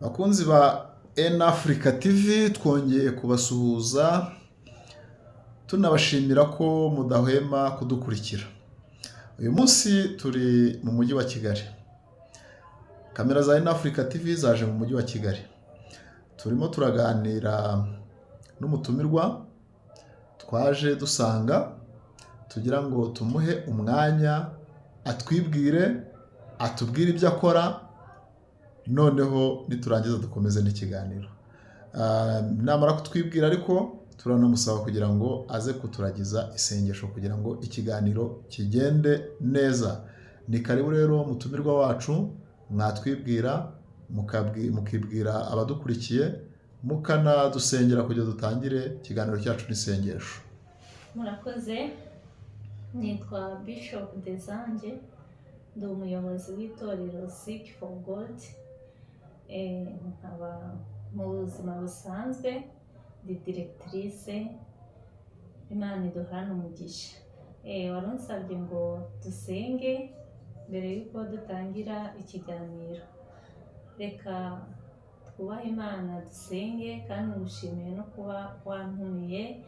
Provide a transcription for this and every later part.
Bakunzi ba N-Africa TV twongeye kubasuhuza tunabashimira ko mudahwema kudukurikira. Uyu munsi turi mu mujyi wa Kigali. Kamera za N-Africa TV zaje mu mujyi wa Kigali. Turimo turaganira n'umutumirwa twaje dusanga tugira ngo tumuhe umwanya atwibwire, atubwire ibyo akora, noneho niturangiza dukomeze n'ikiganiro. Namara kutwibwira ariko turanamusaba kugira ngo aze kuturagiza isengesho kugira ngo ikiganiro kigende neza. Ni karibu rero mutumirwa wacu, mwatwibwira mukibwira abadukurikiye, mukanadusengera kugira dutangire ikiganiro cyacu n'isengesho. Murakoze, nitwa Bishop Desange, ndi umuyobozi w'itorero Seek for God. Nkaba mu buzima busanzwe ndi directrice. Imana iduhana umugisha. Warunsabye ngo dusenge mbere yuko dutangira ikiganiro. Reka twubahe Imana dusenge, kandi ngushimiye no kuba wantumiye.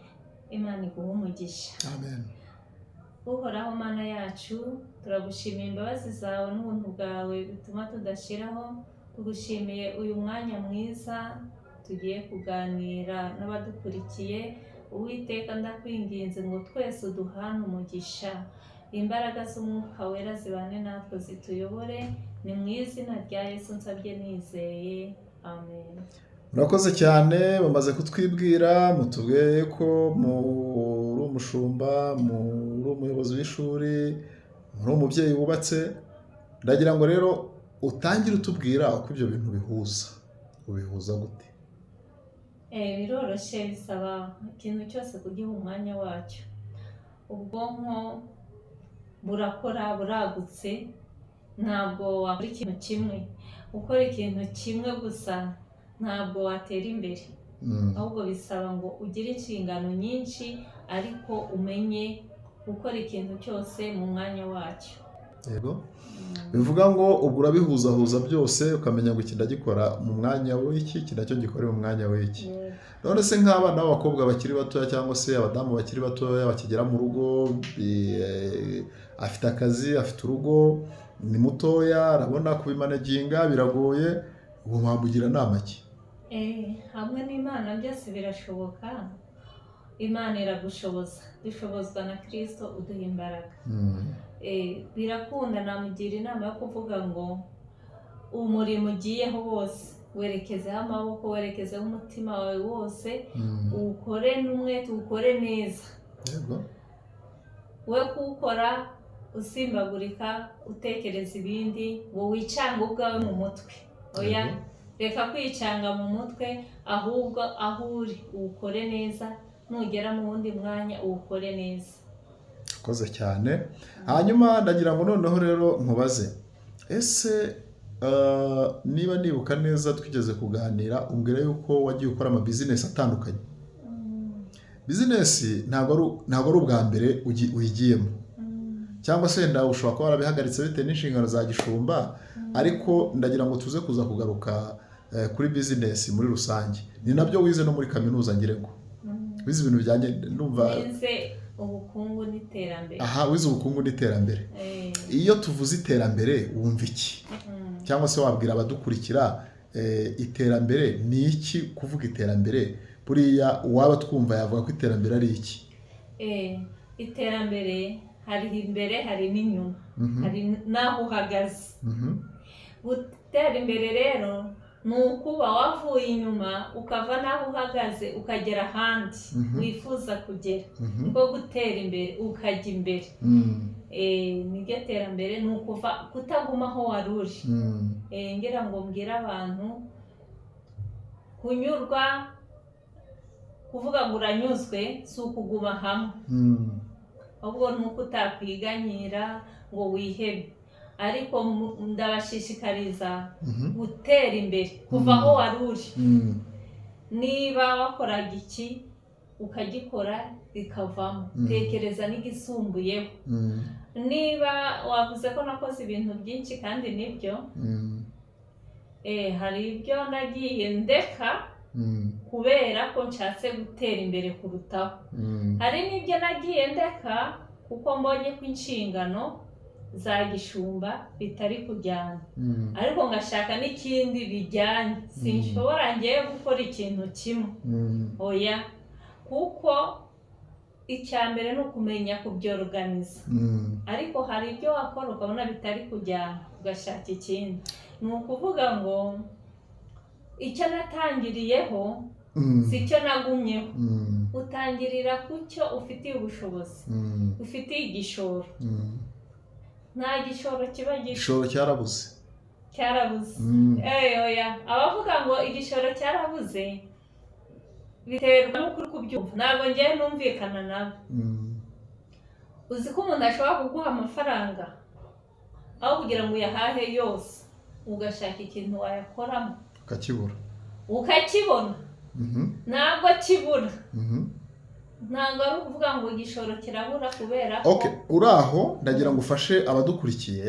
Imana iguhe umugisha. Amen. Uhoraho Mana yacu, turagushimiye imbabazi zawe n'ubuntu bwawe bituma tudashiraho. Tugushimiye uyu mwanya mwiza tugiye kuganira n'abadukurikiye. Uwiteka, ndakwinginze ngo twese uduhane umugisha. Imbaraga z'Umwuka Wera zibane natwe zituyobore. Ni mu izina rya Yesu nsabye nizeye. Amen. Murakoze cyane, bamaze kutwibwira, mutubwiye ko muri umushumba, muri umuyobozi w'ishuri, muri umubyeyi wubatse. Ndagira ngo rero utangire utubwira uko ibyo bintu bihuza. Ubihuza gute? Biroroshye, bisaba ikintu cyose kugiha umwanya wacyo. Ubwonko burakora, buragutse, ntabwo wakora ikintu kimwe. Ukora ikintu kimwe gusa ntabwo watera imbere. Ahubwo bisaba ngo ugire inshingano nyinshi, ariko umenye gukora ikintu cyose mu mwanya wacyo. Yego. Bivuga ngo ubwo urabihuzahuza byose ukamenya ngo iki ndagikora mu mwanya w'iki, iki nacyo gikore mu mwanya w'iki. None se nk'abana b'abakobwa bakiri batoya cyangwa se abadamu bakiri batoya bakigera mu rugo, afite akazi, afite urugo, ni mutoya, arabona kubimanaginga biragoye, uwo mwamugira nama ki? Hamwe n'Imana byose birashoboka. Imana iragushoboza. Dushobozwa na Kristo uduha imbaraga. Birakunda, namugira inama yo kuvuga ngo umurimo ugiyeho wose werekezeho amaboko, werekezeho umutima wawe wose, uwukore n'umwete, uwukore neza. Yego. We kuwukora usimbagurika utekereza ibindi, ngo wicanga ubwawe mu mutwe. Oya, reka kwicanga mu mutwe, ahubwo aho uri uwukore neza, nugera mu wundi mwanya uwukore neza. Ukoze cyane. Hanyuma ndagira ngo noneho rero nkubaze, ese niba nibuka neza twigeze kuganira umbwira yuko wagiye ukora ama business atandukanye. Business ntabwo ari ubwa mbere uyigiyemo, cyangwa se wenda ushobora kuba warabihagaritse bitewe n'inshingano za gishumba, ariko ndagira ngo tuze kuza kugaruka kuri business muri rusange. Ni nabyo wize no muri kaminuza ngire ngo wize ibintu bijyanye numva wize ubukungu n'iterambere. Aha, wize ubukungu n'iterambere. Iyo tuvuze iterambere wumva iki? Cyangwa se wabwira abadukurikira iterambere ni iki? Kuvuga iterambere buriya uwaba twumva yavuga ko iterambere ari iki? Iterambere hari imbere, hari n'inyuma, hari n'aho uhagaze. Gutera imbere rero ni ukuba wavuye inyuma ukava n'aho uhagaze ukagera ahandi wifuza kugera. Niko gutera imbere, ukajya imbere. Niryo terambere, ni ukuva kutaguma aho wari uri. Ngira ngo mbwire abantu kunyurwa, kuvuga ngo uranyuzwe si ukuguma hamwe, ahubwo ni uko utakwiganyira ngo wihebe. Ariko ndabashishikariza gutera imbere, kuva aho wari uri. Niba wakoraga iki ukagikora bikavamo, tekereza n'igisumbuyeho. Niba wavuze ko nakoze ibintu byinshi kandi nibyo, hari ibyo nagiye ndeka kubera ko nshatse gutera imbere kurutaho. Hari n'ibyo nagiye ndeka kuko mbonye ko inshingano za gishumba bitari kujyana, ariko ngashaka n'ikindi bijyanye. Sinshobora ngiye gukora ikintu kimwe, oya, kuko icya mbere ni ukumenya kubyorganiza. Ariko hari ibyo wakora ukabona bitari kujyana ugashaka ikindi. Ni ukuvuga ngo icyo natangiriyeho si cyo nagumyeho. Utangirira ku cyo ufitiye ubushobozi, ufitiye igishoro. Nta gishoro kiba igishoro cyarabuze. Oya, abavuga ngo igishoro cyarabuze biterwa n'ukuri kubyumva. Ntabwo ngiye numvikana nabo. Uzi ko umuntu ashobora kuguha amafaranga aho kugira ngo uyahahe yose, ugashaka ikintu wayakoramo ukakibona. Ntabwo kibura. Ntabwo ari ukuvuga ngo igishoro kirabura kubera ko uraho. Ndagira ngo ufashe abadukurikiye.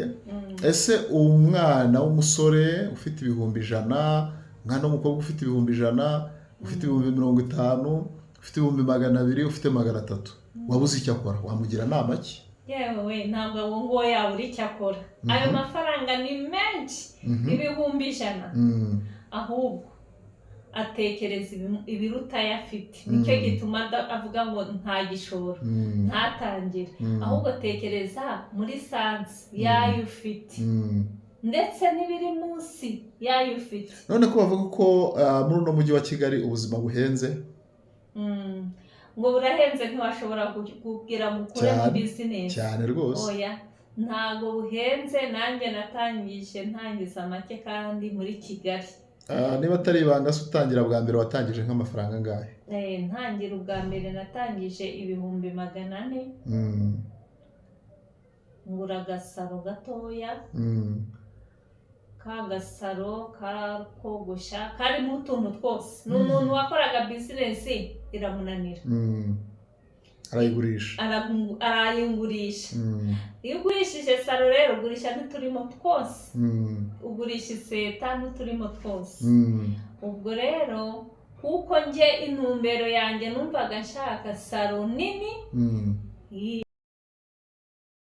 Ese umwana w'umusore ufite ibihumbi 100, umwana w'umukobwa ufite ibihumbi 100, ufite ibihumbi 50, ufite ibihumbi 200, ufite 300, wabuze icyo akora, wamugira nama ki? Yewe ntabwo abo ngo yabura icyo akora. Ayo mafaranga ni menshi, ibihumbi 100. Ahubwo atekereza ibiruta yafite. Nicyo gituma avuga ngo nta gishoro, ntatangire. Ahubwo tekereza muri sansi yayo ufite, ndetse n'ibiri munsi yayo ufite. None ko bavuga ko muri uno mujyi wa Kigali ubuzima buhenze? Ngo burahenze ntiwashobora kubwira mukure mu business cyane rwose. Oya, ntago buhenze. Nanjye natangije ntangiza make kandi muri Kigali. Niba atari ibanga se utangira bwa mbere watangije nk'amafaranga angahe? Ntangira ubwa mbere natangije ibihumbi 400. Ngura agasaro gatoya. Ka gasaro karakogosha karimo utuntu twose. Ni umuntu wakoraga business iramunanira. Arayigurisha. Iyo ugurishije saro rero ugurisha n'uturimo twose. Ugurisha iseta n'uturimo twose. Ubwo rero kuko nje intumbero yanjye numvaga nshaka saro nini.